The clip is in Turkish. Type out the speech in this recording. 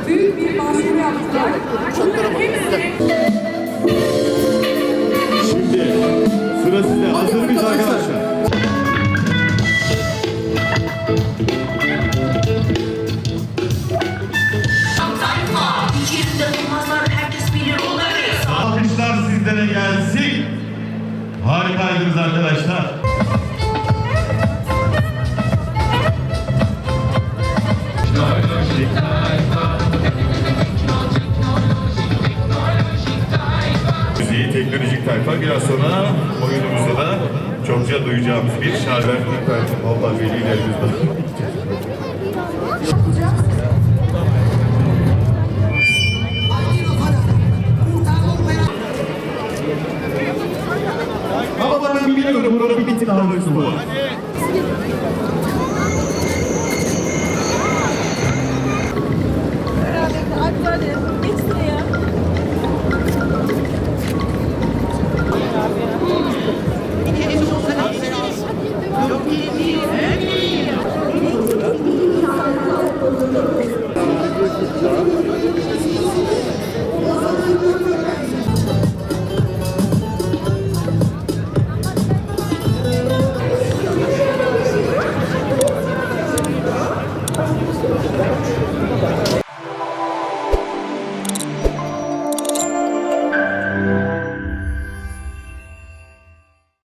Büyük bir baskı yaptılar. Bunların hepsini... Şimdi sıra sizde. Hazır mıyız arkadaşlar? Alkışlar sizlere gelsin. Harikaydınız arkadaşlar. Müziği teknolojik tayfa, biraz sonra oyunumuzda da çokça duyacağımız bir şarkı. Allah velilerimiz de. Ama bana bilmiyorum, buranın bir bitin almışsın bu. Herhalde ekstra